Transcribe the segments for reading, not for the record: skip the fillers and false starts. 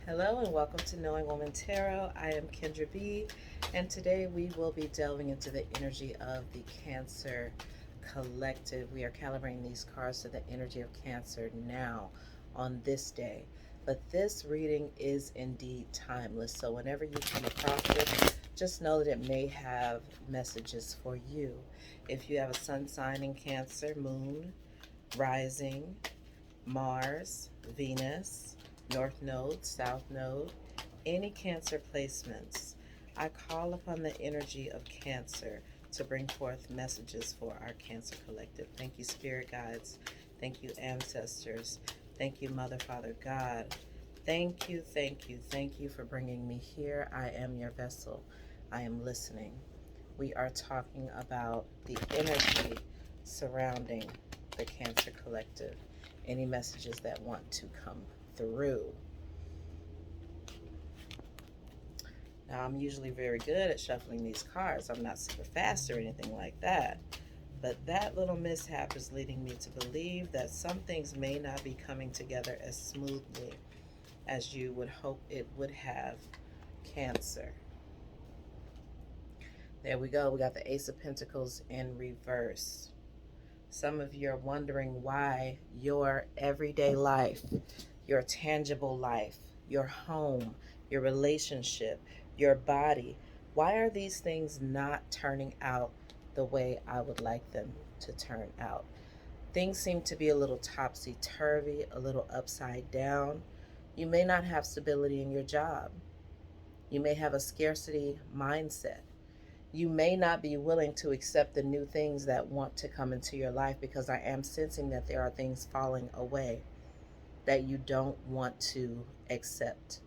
Hello and welcome to Knowing Woman Tarot. I am Kendra B, and today we will be delving into the energy of the Cancer Collective. We are calibrating these cards to the energy of Cancer now on this day. But this reading is indeed timeless, so whenever you come across it, just know that it may have messages for you. If you have a sun sign in Cancer, Moon, Rising, Mars, Venus, North Node, South Node, any Cancer placements, I call upon the energy of Cancer to bring forth messages for our Cancer Collective. Thank you, Spirit Guides. Thank you, Ancestors. Thank you, Mother, Father, God. Thank you, thank you, thank you for bringing me here. I am your vessel. I am listening. We are talking about the energy surrounding the Cancer Collective. Any messages that want to come through. Now, I'm usually very good at shuffling these cards. I'm not super fast or anything like that. But that little mishap is leading me to believe that some things may not be coming together as smoothly as you would hope it would have, Cancer. There we go. We got the Ace of Pentacles in reverse. Some of you are wondering why your everyday life, your tangible life, your home, your relationship, your body, why are these things not turning out the way I would like them to turn out? Things seem to be a little topsy-turvy, a little upside down. You may not have stability in your job. You may have a scarcity mindset. You may not be willing to accept the new things that want to come into your life, because I am sensing that there are things falling away that you don't want to accept.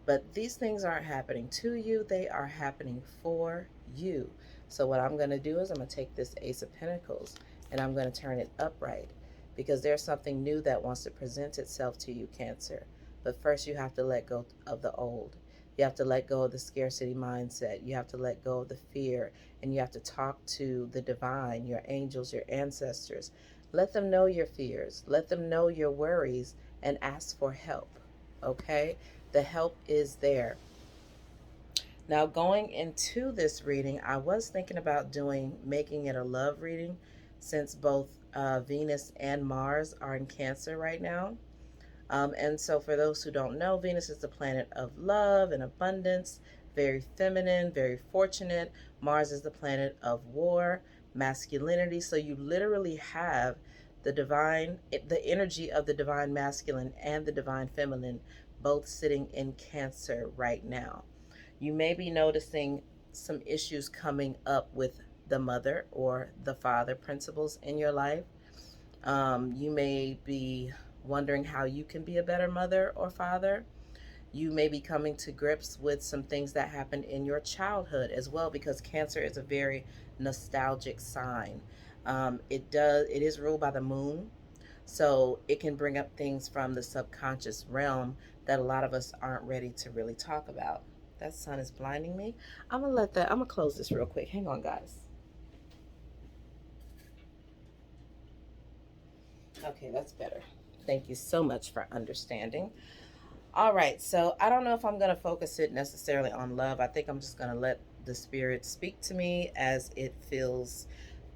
But these things aren't happening to you, they are happening for you. So what I'm going to do is I'm going to take this Ace of Pentacles and I'm going to turn it upright, because there's something new that wants to present itself to you, Cancer. But first you have to let go of the old. You have to let go of the scarcity mindset. You have to let go of the fear, and you have to talk to the divine, your angels, your ancestors. Let them know your fears. Let them know your worries and ask for help. Okay? The help is there. Now, going into this reading, I was thinking about making it a love reading, since both Venus and Mars are in Cancer right now. And so for those who don't know, Venus is the planet of love and abundance, very feminine, very fortunate. Mars is the planet of war, masculinity. So you literally have the energy of the divine masculine and the divine feminine both sitting in Cancer right now. You may be noticing some issues coming up with the mother or the father principles in your life. You may be wondering how you can be a better mother or father. You may be coming to grips with some things that happened in your childhood as well, because Cancer is a very nostalgic sign. It is ruled by the moon, so it can bring up things from the subconscious realm that a lot of us aren't ready to really talk about. That sun is blinding me. I'm gonna close this real quick. Hang on, guys. Okay, that's better. Thank you so much for understanding. All right, so I don't know if I'm going to focus it necessarily on love. I think I'm just going to let the spirit speak to me as it feels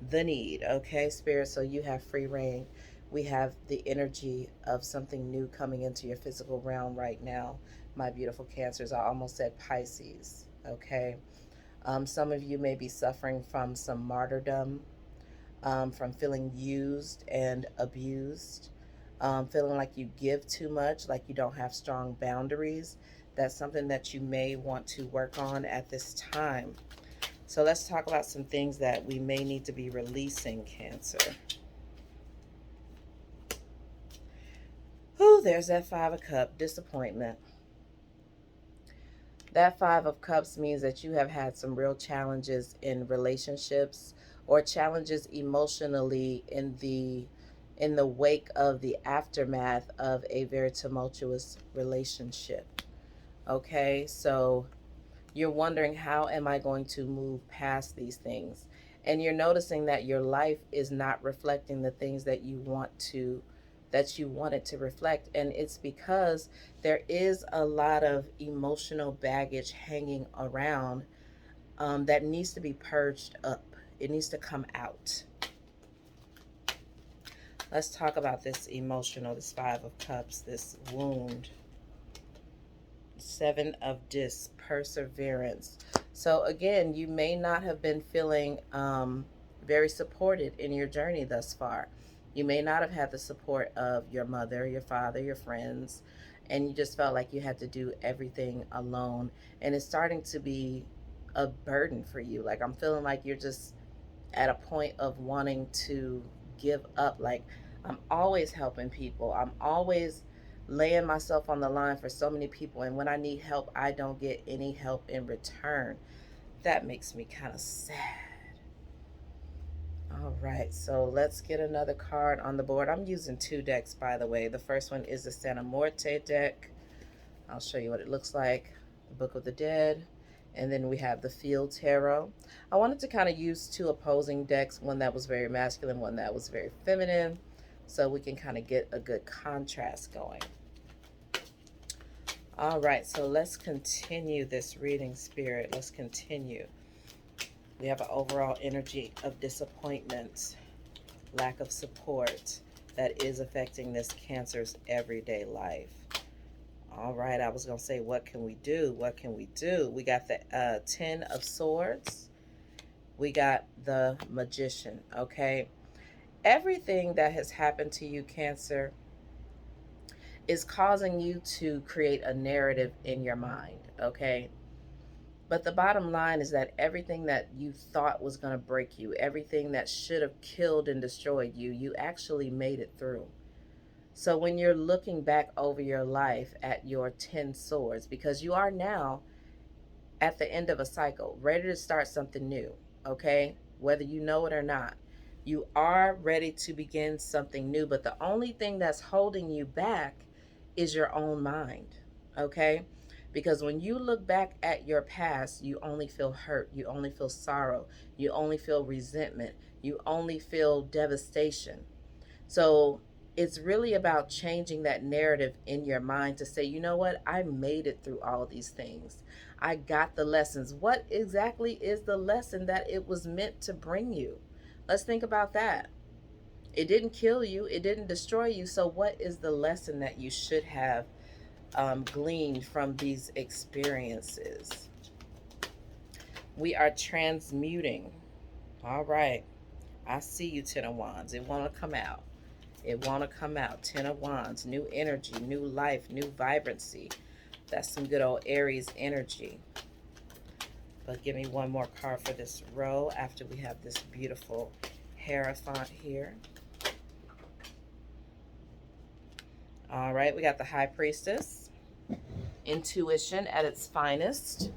the need. Okay, spirit, so you have free reign. We have the energy of something new coming into your physical realm right now, my beautiful Cancers. I almost said Pisces. Okay, some of you may be suffering from some martyrdom, from feeling used and abused, feeling like you give too much, like you don't have strong boundaries. That's something that you may want to work on at this time. So let's talk about some things that we may need to be releasing, Cancer. Whew, there's that Five of Cups, disappointment. That Five of Cups means that you have had some real challenges in relationships, or challenges emotionally in the wake of the aftermath of a very tumultuous relationship. Okay, so you're wondering, how am I going to move past these things? And you're noticing that your life is not reflecting the things that that you wanted to reflect. And it's because there is a lot of emotional baggage hanging around, that needs to be purged up. It needs to come out. Let's talk about this emotional, this Five of Cups, this wound. Seven of Discs, perseverance. So again, you may not have been feeling very supported in your journey thus far. You may not have had the support of your mother, your father, your friends, and you just felt like you had to do everything alone. And it's starting to be a burden for you. Like, I'm feeling like you're just at a point of wanting to give up. Like, I'm always helping people. I'm always laying myself on the line for so many people, and when I need help, I don't get any help in return. That makes me kind of sad. All right, so let's get another card on the board. I'm using two decks, by the way. The first one is the Santa Muerte deck. I'll show you what it looks like. The Book of the Dead. And then we have the Field Tarot. I wanted to kind of use two opposing decks, one that was very masculine, one that was very feminine, so we can kind of get a good contrast going. All right, so let's continue this reading, Spirit. Let's continue. We have an overall energy of disappointment, lack of support that is affecting this Cancer's everyday life. All right, I was going to say, what can we do? What can we do? We got the Ten of Swords. We got the Magician, okay? Everything that has happened to you, Cancer, is causing you to create a narrative in your mind, okay? But the bottom line is that everything that you thought was going to break you, everything that should have killed and destroyed you, you actually made it through. So when you're looking back over your life at your 10 swords, because you are now at the end of a cycle, ready to start something new, okay? Whether you know it or not, you are ready to begin something new. But the only thing that's holding you back is your own mind, okay? Because when you look back at your past, you only feel hurt, you only feel sorrow, you only feel resentment, you only feel devastation. So it's really about changing that narrative in your mind to say, you know what, I made it through all these things. I got the lessons. What exactly is the lesson that it was meant to bring you? Let's think about that. It didn't kill you, it didn't destroy you. So what is the lesson that you should have gleaned from these experiences? We are transmuting. All right. I see you, Ten of Wands. It want to come out. It want to come out. Ten of Wands. New energy, new life, new vibrancy. That's some good old Aries energy. But give me one more card for this row after we have this beautiful Hierophant here. All right, we got the High Priestess. Intuition at its finest.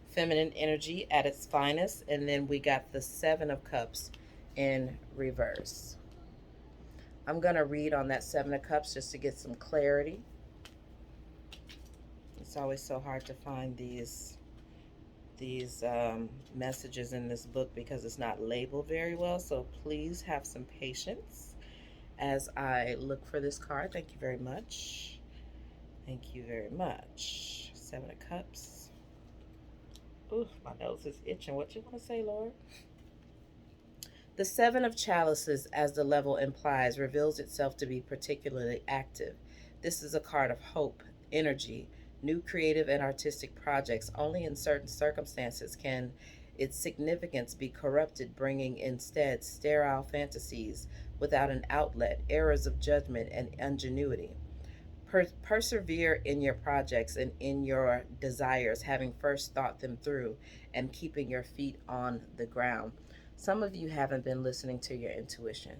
Feminine energy at its finest. And then we got the Seven of Cups in reverse. I'm going to read on that Seven of Cups just to get some clarity. It's always so hard to find these messages in this book because it's not labeled very well. So please have some patience as I look for this card. Thank you very much. Thank you very much. Seven of Cups. Ooh, my nose is itching. What you want to say, Lord? The Seven of Chalices, as the level implies, reveals itself to be particularly active. This is a card of hope, energy, new creative and artistic projects. Only in certain circumstances can its significance be corrupted, bringing instead sterile fantasies without an outlet, errors of judgment, and ingenuity. Persevere in your projects and in your desires, having first thought them through and keeping your feet on the ground. Some of you haven't been listening to your intuition.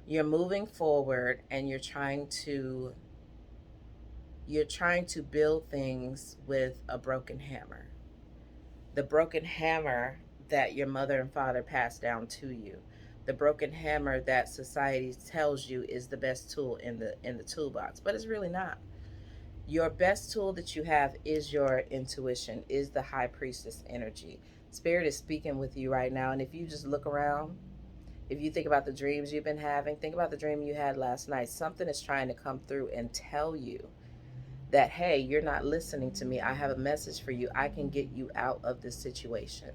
You're moving forward and you're trying to build things with a broken hammer. The broken hammer that your mother and father passed down to you. The broken hammer that society tells you is the best tool in the toolbox, but it's really not. Your best tool that you have is your intuition, is the High Priestess energy. Spirit is speaking with you right now, and if you just look around, If you think about the dreams you've been having, think about the dream you had last night. Something is trying to come through and tell you that, hey, you're not listening to me. I have a message for you. I can get you out of this situation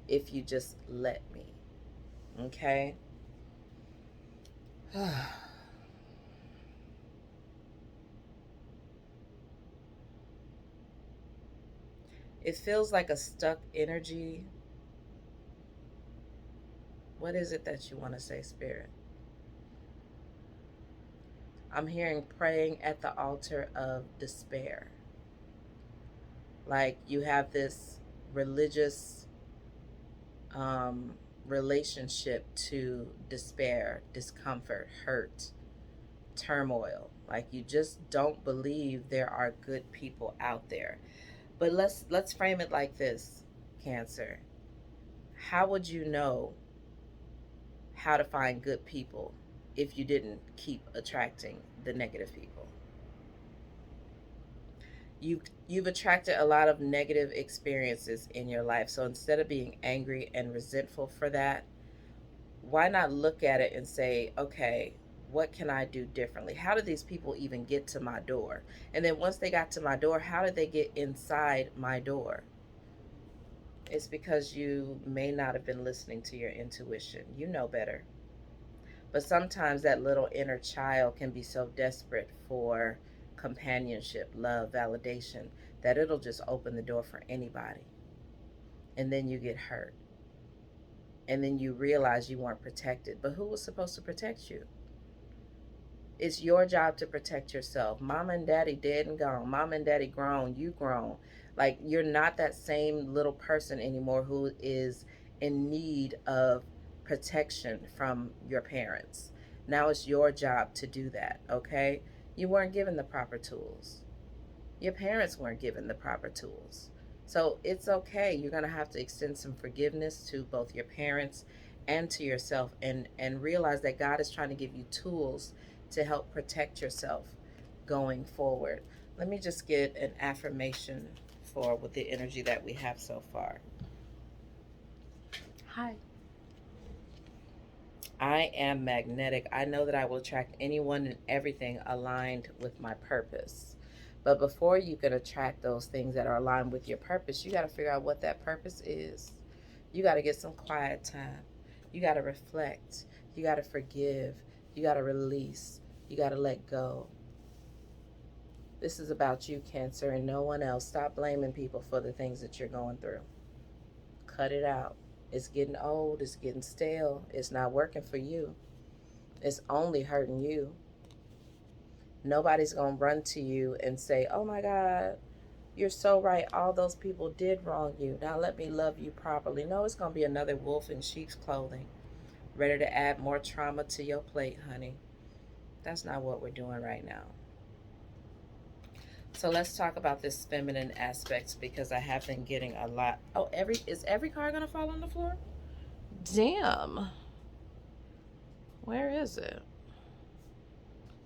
if you just let me. Okay? It feels like a stuck energy. What is it that you want to say, Spirit? I'm hearing praying at the altar of despair. Like you have this religious um, relationship to despair, discomfort, hurt, turmoil. Like you just don't believe there are good people out there. But let's frame it like this, Cancer. How would you know how to find good people if you didn't keep attracting the negative people? You've attracted a lot of negative experiences in your life. So instead of being angry and resentful for that, why not look at it and say, okay, what can I do differently? How did these people even get to my door? And then once they got to my door, how did they get inside my door? It's because you may not have been listening to your intuition. You know better. But sometimes that little inner child can be so desperate for companionship, love, validation, that it'll just open the door for anybody. And then you get hurt. And then you realize you weren't protected. But who was supposed to protect you? It's your job to protect yourself. Mama and daddy dead and gone. Mama and daddy grown. You grown. Like you're not that same little person anymore who is in need of protection from your parents. Now it's your job to do that, okay? You weren't given the proper tools. Your parents weren't given the proper tools. So it's okay. You're going to have to extend some forgiveness to both your parents and to yourself, and realize that God is trying to give you tools to help protect yourself going forward. Let me just get an affirmation for with the energy that we have so far. Hi. I am magnetic. I know that I will attract anyone and everything aligned with my purpose. But before you can attract those things that are aligned with your purpose, you got to figure out what that purpose is. You got to get some quiet time. You got to reflect. You got to forgive. You got to release. You got to let go. This is about you, Cancer, and no one else. Stop blaming people for the things that you're going through. Cut it out. It's getting old. It's getting stale. It's not working for you. It's only hurting you. Nobody's going to run to you and say, oh my God, you're so right. All those people did wrong you. Now let me love you properly. No, it's going to be another wolf in sheep's clothing, ready to add more trauma to your plate, honey. That's not what we're doing right now. So let's talk about this feminine aspect, because I have been getting a lot. Oh, is every car going to fall on the floor? Damn. Where is it?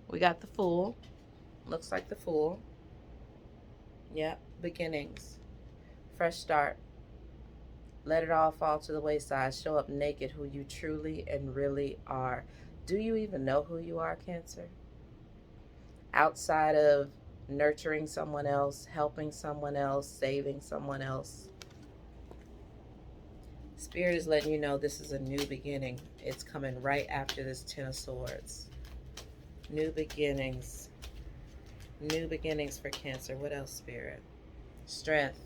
We got the Fool. Looks like the Fool. Yep, beginnings. Fresh start. Let it all fall to the wayside. Show up naked who you truly and really are. Do you even know who you are, Cancer? Outside of nurturing someone else, helping someone else, saving someone else, Spirit is letting you know this is a new beginning. It's coming right after this Ten of Swords. New beginnings. New beginnings for Cancer. What else, Spirit? Strength.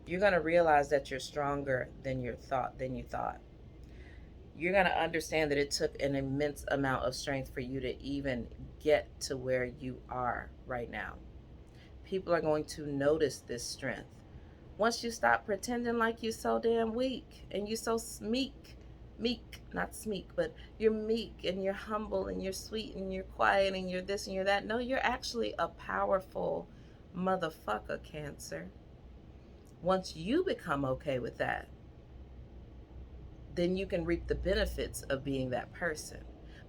You're going to realize that you're stronger than you thought. You're going to understand that it took an immense amount of strength for you to even get to where you are right now. People are going to notice this strength. Once you stop pretending like you're so damn weak and you're so meek, not smeek, but you're meek and you're humble and you're sweet and you're quiet and you're this and you're that. No, you're actually a powerful motherfucker, Cancer. Once you become okay with that, then you can reap the benefits of being that person.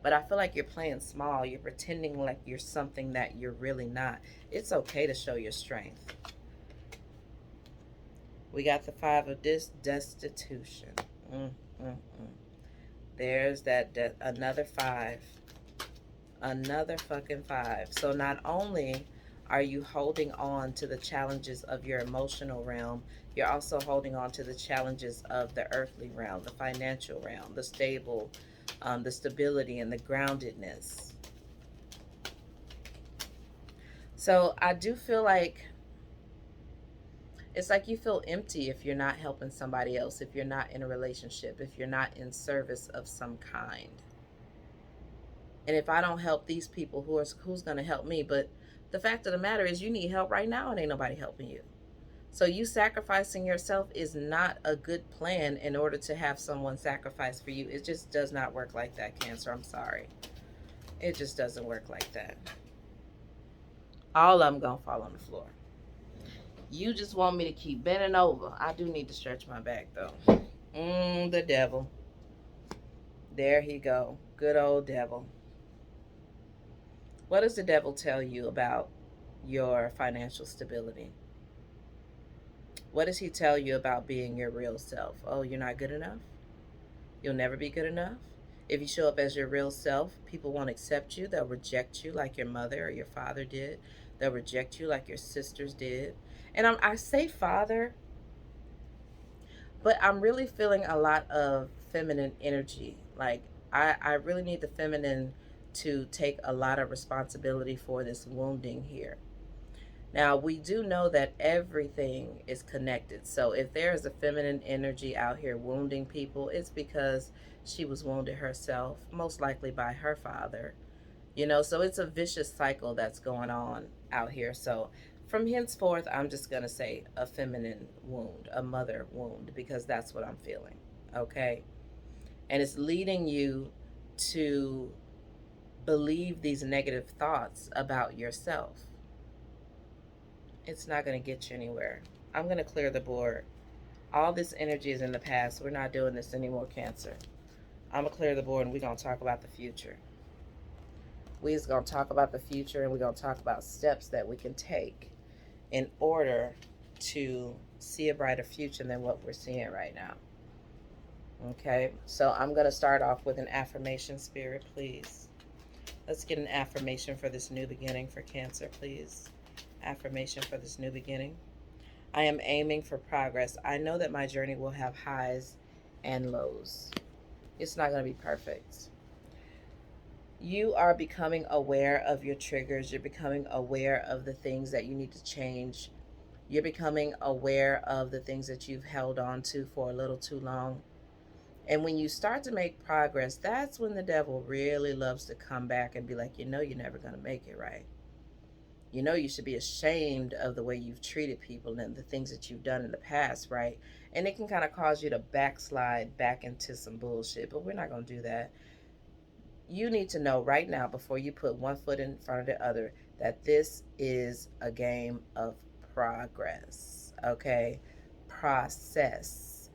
But I feel like you're playing small. You're pretending like you're something that you're really not. It's okay to show your strength. We got the Five of Destitution. There's that another 5. Another fucking 5. So not only are you holding on to the challenges of your emotional realm, you're also holding on to the challenges of the earthly realm, the financial realm, the stable, the stability and the groundedness. So I do feel like it's like you feel empty if you're not helping somebody else, if you're not in a relationship, if you're not in service of some kind. And if I don't help these people, who's going to help me? But the fact of the matter is you need help right now and ain't nobody helping you. So you sacrificing yourself is not a good plan in order to have someone sacrifice for you. It just does not work like that, Cancer. I'm sorry. It just doesn't work like that. All of them going to fall on the floor. You just want me to keep bending over. I do need to stretch my back, though. The devil. There he go. Good old devil. What does the devil tell you about your financial stability? What does he tell you about being your real self? Oh, you're not good enough? You'll never be good enough? If you show up as your real self, people won't accept you. They'll reject you like your mother or your father did. They'll reject you like your sisters did. And I say father, but I'm really feeling a lot of feminine energy. Like, I really need the feminine to take a lot of responsibility for this wounding here. Now, we do know that everything is connected. So if there is a feminine energy out here wounding people, it's because she was wounded herself, most likely by her father. So it's a vicious cycle that's going on out here. So from henceforth, I'm just going to say a feminine wound, a mother wound, because that's what I'm feeling. Okay. And it's leading you to believe these negative thoughts about yourself. It's not going to get you anywhere. I'm going to clear the board. All this energy is in the past. We're not doing this anymore, Cancer. I'm going to clear the board and we're going to talk about the future. We're just going to talk about the future and we're going to talk about steps that we can take in order to see a brighter future than what we're seeing right now. Okay, so I'm going to start off with an affirmation, Spirit, please. Let's get an affirmation for this new beginning for Cancer, please. Affirmation for this new beginning. I am aiming for progress. I know that my journey will have highs and lows. It's not going to be perfect. You are becoming aware of your triggers. You're becoming aware of the things that you need to change. You're becoming aware of the things that you've held on to for a little too long. And when you start to make progress, that's when the devil really loves to come back and be like, you're never going to make it, right? You should be ashamed of the way you've treated people and the things that you've done in the past, right? And it can kind of cause you to backslide back into some bullshit, but we're not going to do that. You need to know right now, before you put one foot in front of the other, that this is a game of progress, okay? Process,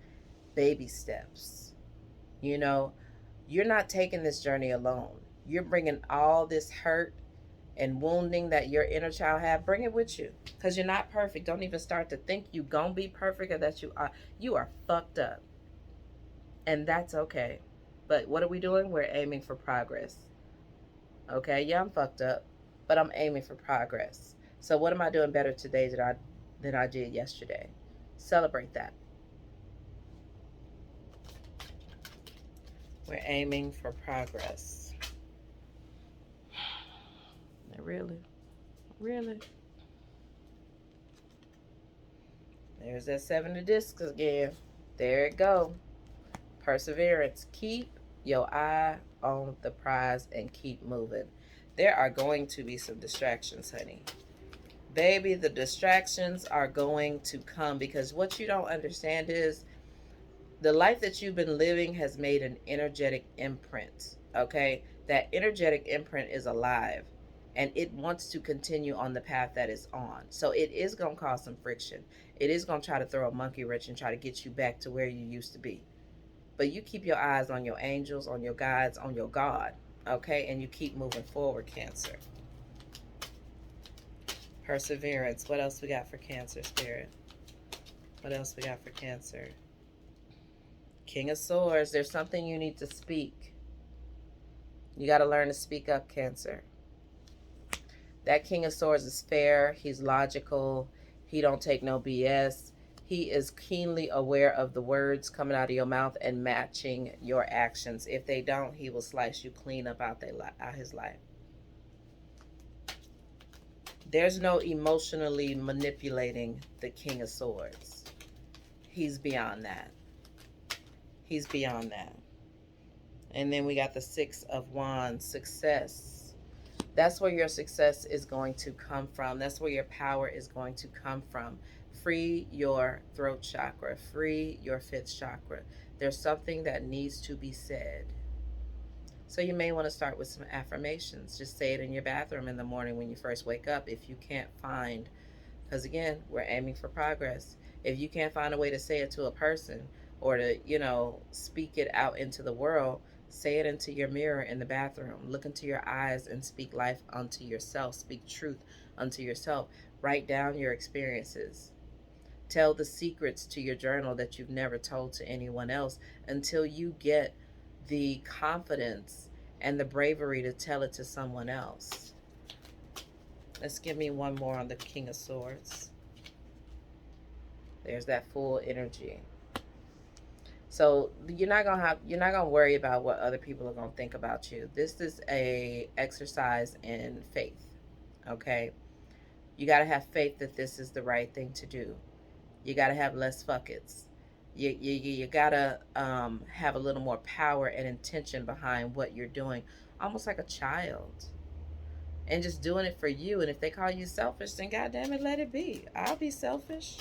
baby steps. You're not taking this journey alone. You're bringing all this hurt and wounding that your inner child have, bring it with you, because you're not perfect. Don't even start to think you gonna be perfect or that you are fucked up, and that's okay. But what are we doing? We're aiming for progress. Okay, yeah, I'm fucked up, but I'm aiming for progress. So what am I doing better today than I did yesterday? Celebrate that. We're aiming for progress. Really? There's that 7 of discs again. There it go. Perseverance. Keep your eye on the prize and keep moving. There are going to be some distractions, honey. Baby, the distractions are going to come, because what you don't understand is the life that you've been living has made an energetic imprint, okay? That energetic imprint is alive and it wants to continue on the path that it's on. So it is going to cause some friction. It is going to try to throw a monkey wrench and try to get you back to where you used to be. But you keep your eyes on your angels, on your guides, on your God, okay? And you keep moving forward, Cancer. Perseverance. What else we got for Cancer, Spirit? What else we got for Cancer? King of Swords, there's something you need to speak. You got to learn to speak up, Cancer. That King of Swords is fair. He's logical. He don't take no BS. He is keenly aware of the words coming out of your mouth and matching your actions. If they don't, he will slice you clean up out his life. There's no emotionally manipulating the King of Swords. He's beyond that. He's beyond that. And then we got the Six of Wands, success. That's where your success is going to come from. That's where your power is going to come from. Free your throat chakra. Free your fifth chakra. There's something that needs to be said. So you may want to start with some affirmations. Just say it in your bathroom in the morning when you first wake up. If you can't find, because again, we're aiming for progress. If you can't find a way to say it to a person or to, speak it out into the world, say it into your mirror in the bathroom. Look into your eyes and speak life unto yourself. Speak truth unto yourself. Write down your experiences. Tell the secrets to your journal that you've never told to anyone else until you get the confidence and the bravery to tell it to someone else. Let's give me one more on the King of Swords. There's that full energy. So you're not gonna worry about what other people are gonna think about you. This is a exercise in faith. Okay? You gotta have faith that this is the right thing to do. You gotta have less fuck-its. You gotta have a little more power and intention behind what you're doing, almost like a child, and just doing it for you. And if they call you selfish, then goddamn it, let it be. I'll be selfish.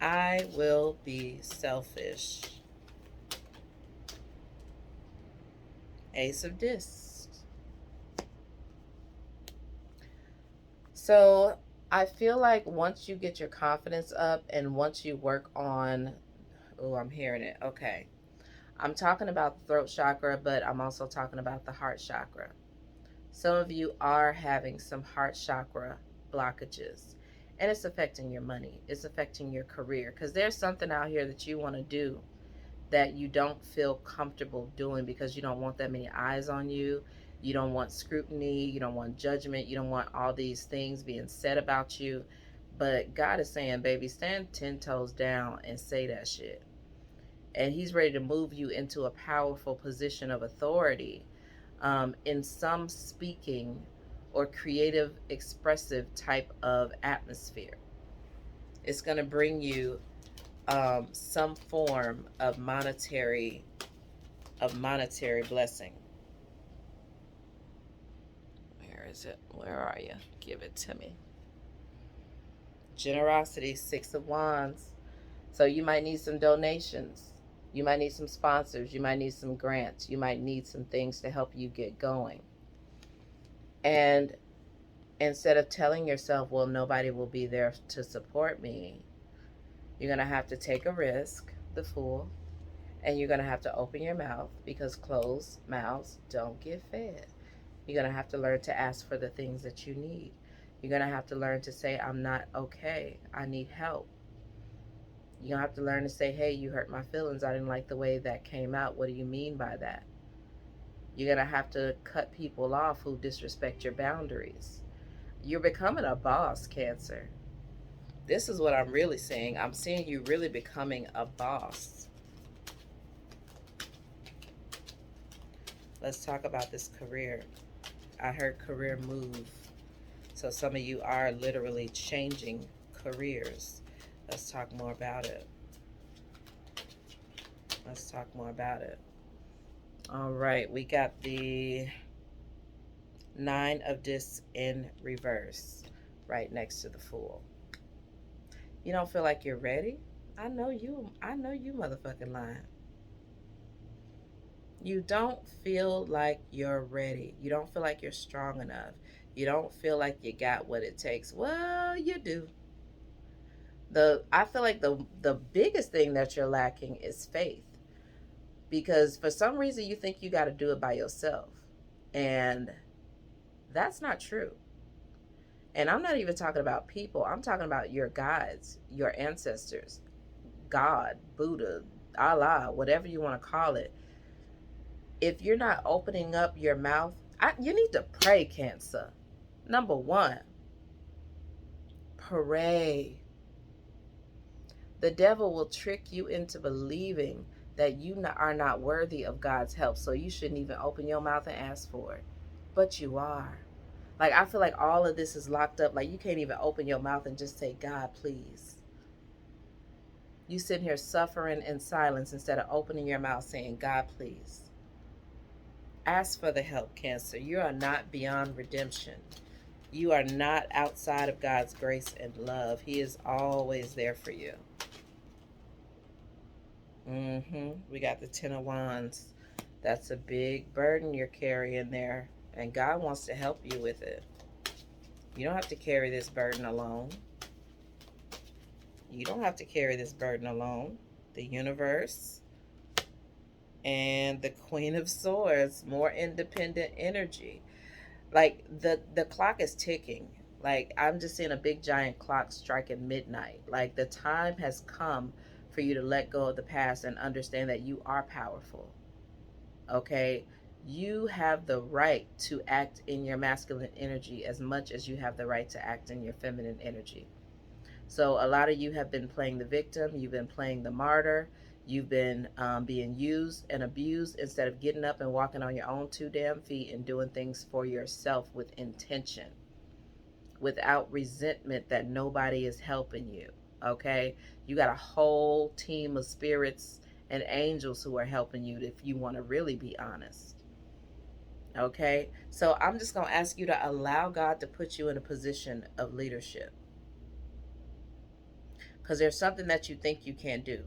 I will be selfish. Ace of Discs. So I feel like once you get your confidence up and once you work on, oh, I'm hearing it. Okay. I'm talking about the throat chakra, but I'm also talking about the heart chakra. Some of you are having some heart chakra blockages, and it's affecting your money. It's affecting your career because there's something out here that you want to do that you don't feel comfortable doing because you don't want that many eyes on you. You don't want scrutiny. You don't want judgment. You don't want all these things being said about you. But God is saying, baby, stand 10 toes down and say that shit. And he's ready to move you into a powerful position of authority in some speaking or creative, expressive type of atmosphere. It's going to bring you some form of monetary blessing. Where is it? Where are you? Give it to me. Generosity, Six of Wands. So you might need some donations. You might need some sponsors. You might need some grants. You might need some things to help you get going. And instead of telling yourself, well, nobody will be there to support me, you're going to have to take a risk, the Fool, and you're going to have to open your mouth because closed mouths don't get fed. You're going to have to learn to ask for the things that you need. You're going to have to learn to say, I'm not okay. I need help. You're going to have to learn to say, hey, you hurt my feelings. I didn't like the way that came out. What do you mean by that? You're going to have to cut people off who disrespect your boundaries. You're becoming a boss, Cancer. This is what I'm really seeing. I'm seeing you really becoming a boss. Let's talk about this career. I heard career move. So some of you are literally changing careers. Let's talk more about it. Let's talk more about it. All right, we got the Nine of Discs in reverse right next to the Fool. You don't feel like you're ready? I know you motherfucking lying. You don't feel like you're ready. You don't feel like you're strong enough. You don't feel like you got what it takes. Well, you do. I feel like the biggest thing that you're lacking is faith. Because for some reason you think you got to do it by yourself. And that's not true. And I'm not even talking about people. I'm talking about your guides, your ancestors, God, Buddha, Allah, whatever you want to call it. If you're not opening up your mouth, you need to pray, Cancer. Number one, pray. The devil will trick you into believing that you are not worthy of God's help, so you shouldn't even open your mouth and ask for it. But you are. Like, I feel like all of this is locked up. Like, you can't even open your mouth and just say, God, please. You sitting here suffering in silence instead of opening your mouth saying, God, please. Ask for the help, Cancer. You are not beyond redemption. You are not outside of God's grace and love. He is always there for you. We got the Ten of Wands. That's a big burden you're carrying there, and God wants to help you with it. You don't have to carry this burden alone. You don't have to carry this burden alone. The universe and the Queen of Swords, more independent energy. Like, the clock is ticking. Like, I'm just seeing a big giant clock striking midnight. Like, the time has come for you to let go of the past and understand that you are powerful. Okay? You have the right to act in your masculine energy as much as you have the right to act in your feminine energy. So a lot of you have been playing the victim. You've been playing the martyr. You've been being used and abused instead of getting up and walking on your own two damn feet and doing things for yourself with intention, without resentment that nobody is helping you. Okay? You got a whole team of spirits and angels who are helping you if you want to really be honest. Okay? So I'm just going to ask you to allow God to put you in a position of leadership. Because there's something that you think you can't do.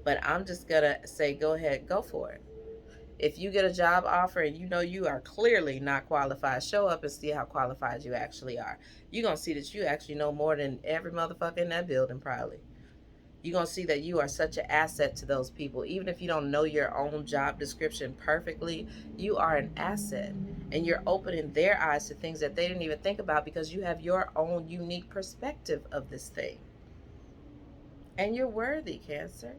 But I'm just going to say, go ahead, go for it. If you get a job offer and you know you are clearly not qualified, show up and see how qualified you actually are. You're going to see that you actually know more than every motherfucker in that building, probably. You're going to see that you are such an asset to those people. Even if you don't know your own job description perfectly, you are an asset. And you're opening their eyes to things that they didn't even think about because you have your own unique perspective of this thing. And you're worthy, Cancer.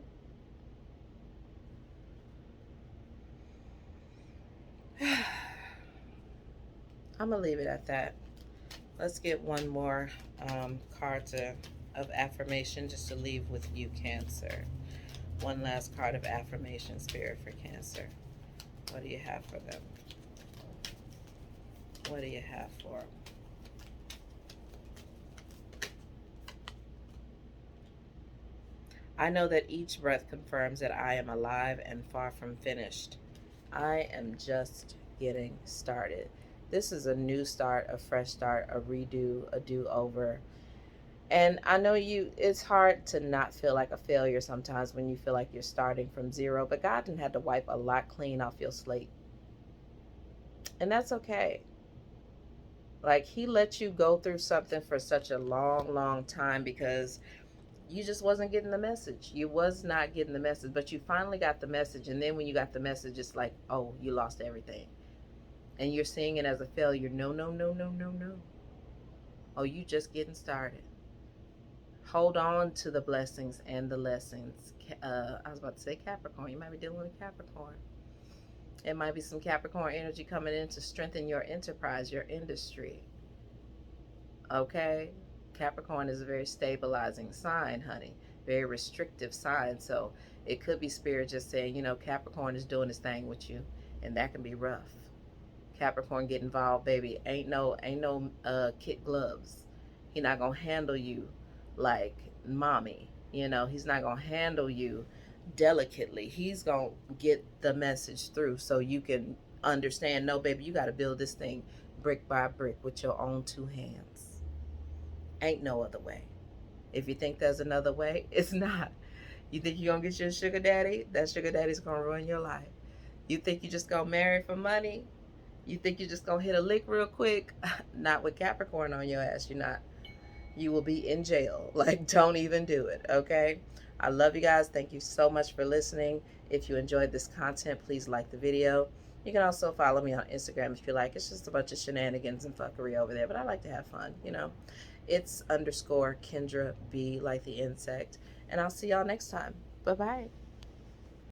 I'm going to leave it at that. Let's get one more card of affirmation just to leave with you, Cancer. One last card of affirmation, Spirit, for Cancer. What do you have for them? What do you have for them? I know that each breath confirms that I am alive and far from finished. I am just getting started. This is a new start, a fresh start, a redo, a do-over. And I know it's hard to not feel like a failure sometimes when you feel like you're starting from zero, but God didn't have to wipe a lot clean off your slate. And that's okay. Like, He let you go through something for such a long, long time because you just wasn't getting the message. You was not getting the message, but you finally got the message. And then when you got the message, it's like, oh, you lost everything. And you're seeing it as a failure. No, no, no, no, no, no. Oh, you just getting started. Hold on to the blessings and the lessons. I was about to say Capricorn. You might be dealing with Capricorn. It might be some Capricorn energy coming in to strengthen your enterprise, your industry. Okay? Capricorn is a very stabilizing sign, honey. Very restrictive sign. So it could be Spirit just saying, Capricorn is doing his thing with you. And that can be rough. Capricorn, get involved, baby. Ain't no kid gloves. He not going to handle you like mommy. He's not going to handle you delicately. He's going to get the message through so you can understand, no, baby, you got to build this thing brick by brick with your own two hands. Ain't no other way. If you think there's another way, it's not. You think you're going to get your sugar daddy? That sugar daddy's going to ruin your life. You think you just going to marry for money? You think you're just going to hit a lick real quick? Not with Capricorn on your ass. You're not. You will be in jail. Like, don't even do it, okay? I love you guys. Thank you so much for listening. If you enjoyed this content, please like the video. You can also follow me on Instagram if you like. It's just a bunch of shenanigans and fuckery over there, but I like to have fun, It's _Kendra B, like the insect. And I'll see y'all next time. Bye-bye.